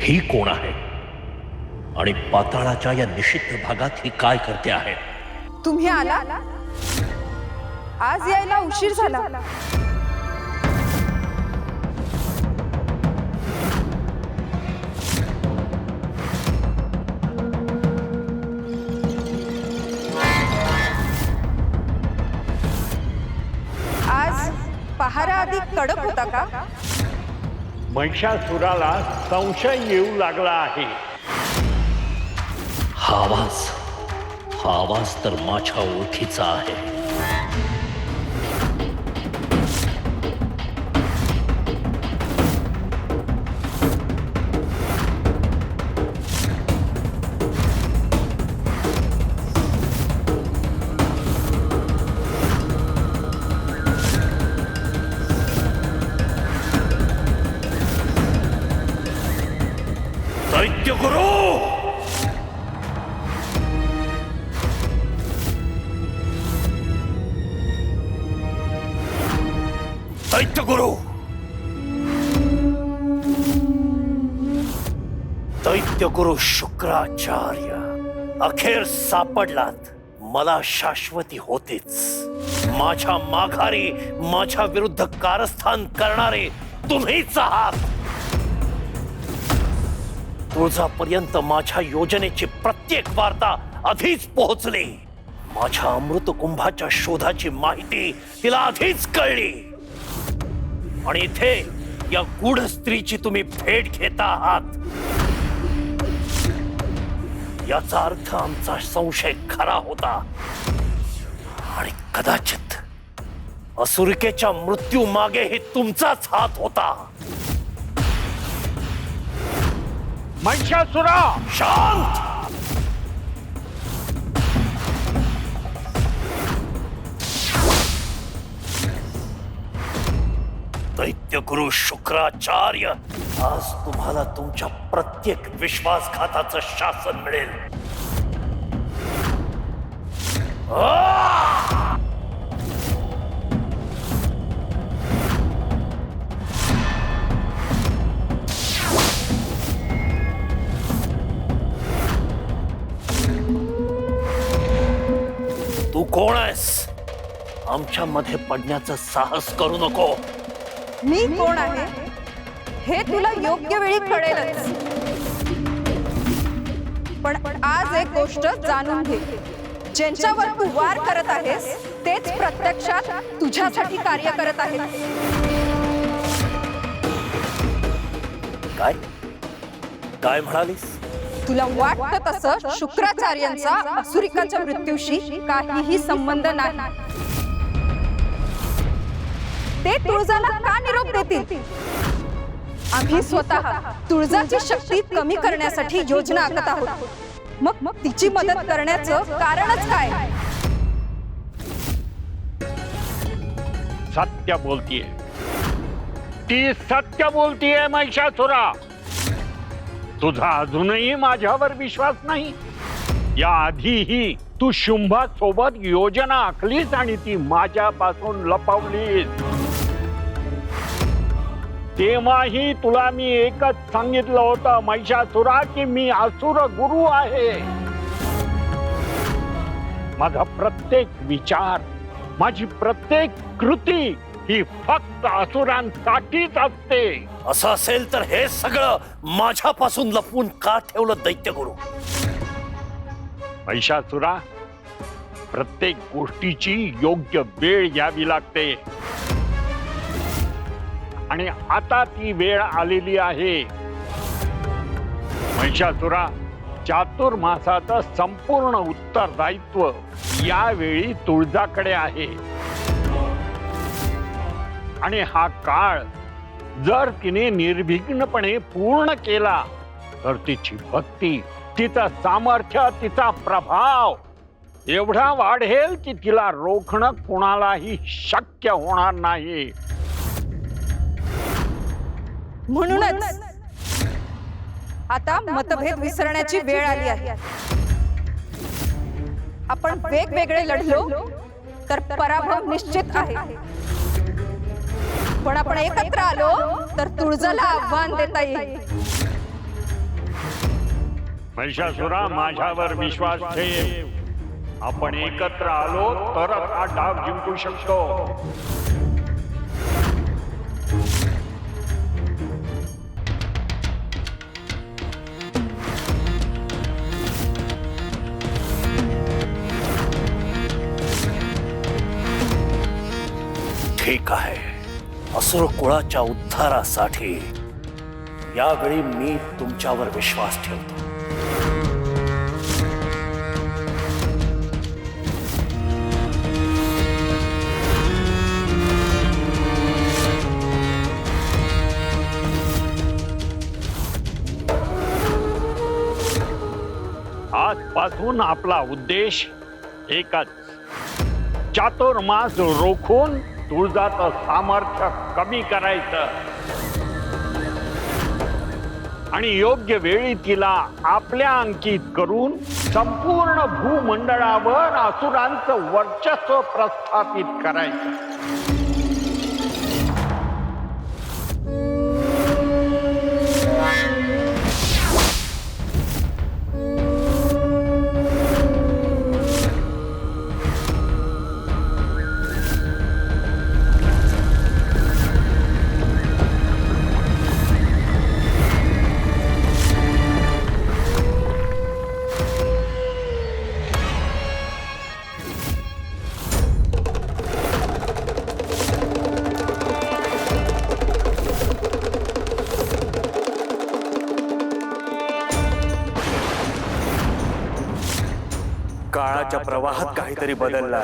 ही कोण आहे आणि पाताळाच्या या निषिद्ध भागात ही काय करते आहे? तुम्ही आला? आज यायला उशीर झाला. आज पहारा अधिक कडक होता का? महिषासुराला संशय येऊ लागला आहे. हा आवाज तर माझ्या ओळखीचा आहे. दैत्यगुरु, दैत्यगुरु, दैत्यगुरु शुक्राचार्य, अखेर सापडलात. मला शाश्वती होतीच. माझ्या माघारी माझ्या विरुद्ध कारस्थान करणारे तुम्हीच आहात. तुळजापर्यंत माझ्या योजनेची प्रत्येक वार्ता आधीच पोहोचली. माझ्या अमृत कुंभाच्या शोधाची माहिती तिला आधीच कळली आणि इथे या गूढ स्त्रीची तुम्ही भेट घेता आहात. याचा अर्थ आमचा संशय खरा होता आणि कदाचित असुरिकेच्या मृत्यू मागेही तुमचाच हात होता. महिषासुरा, शांत! दैत्यगुरु शुक्राचार्य, आज तुम्हाला तुमच्या प्रत्येक विश्वासघाताचं शासन मिळेल. तू कोण आहेस? आमच्या मध्ये पडण्याचं साहस करू नको. मी कोण आहे हे तुला योग्य वेळी कळेलच. पण आज एक गोष्ट जाणून घे. ज्यांच्यावर तू वार करत आहेस तेच प्रत्यक्षात तुझ्यासाठी कार्य करत आहेत. काय काय म्हणालीस? तुला वाटतं तसं शुक्राचार्यांचा असुरिकाच्या मृत्यूशी काहीही संबंध नाही. ते तुळजाला का निरोप देतील? आम्ही स्वतः तुळजाची शक्ती कमी करण्यासाठी योजना आखत आहोत. मग तिची मदत करण्याचं कारणच काय? सत्य बोलतीये. ती सत्य बोलतीये महिषासुरा. तुझा अजूनही माझ्यावर विश्वास नाही? या आधीही तू शुंभासोबत योजना आखलीस आणि ती माझ्यापासून लपवलीस. तेव्हाही तुला मी एकच सांगितलं होतं महिषासुरा, की मी असुर गुरु आहे. माझा प्रत्येक विचार, माझी प्रत्येक कृती ही फक्त असुरांसाठीच असते. असं असेल तर हे सगळं माझ्यापासून लपवून का ठेवलं दैत्यगुरु? महिषासुरा, प्रत्येक गोष्टीची योग्य वेळ यावी लागते आणि आता ती वेळ आलेली आहे. महिषासुरा, चातुर्मासाचं संपूर्ण उत्तरदायित्व यावेळी तुळजाकडे आहे आणि हा काळ जर तिने निर्विघ्नपणे पूर्ण केला तर तिची भक्ती, तिचं सामर्थ्य, तिचा प्रभाव एवढा वाढेल की तिला रोखणं कुणालाही शक्य होणार नाही. म्हणूनच आता मतभेद विसरण्याची वेळ आली आहे. आपण वेगवेगळे लढलो तर पराभव निश्चित आहे. पण आपण एकत्र आलो तर तुळजाला आव्हान देता येईल. महिषासुरा, माझ्यावर विश्वास ठेव. आपण एकत्र आलो तरच हा डाव जिंकू शकतो. ठीक आहे. असुर कुळाच्या उद्धारासाठी यावेळी मी तुमच्यावर विश्वास ठेवतो. आजपासून आपला उद्देश एकच, चातुर्मास रोखून तुळजाचं सामर्थ्य कमी करायचं आणि योग्य वेळी तिला आपल्या अंकित करून संपूर्ण भूमंडळावर असुरांचं वर्चस्व प्रस्थापित करायचं. काळाच्या प्रवाहात काहीतरी बदलला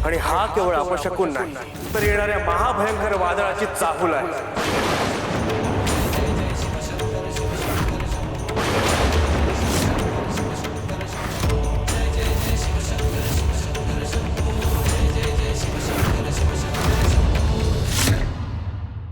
आणि हा केवळ अपशकुन नाही तर येणाऱ्या महाभयंकर वादळाची चाहूल आहे.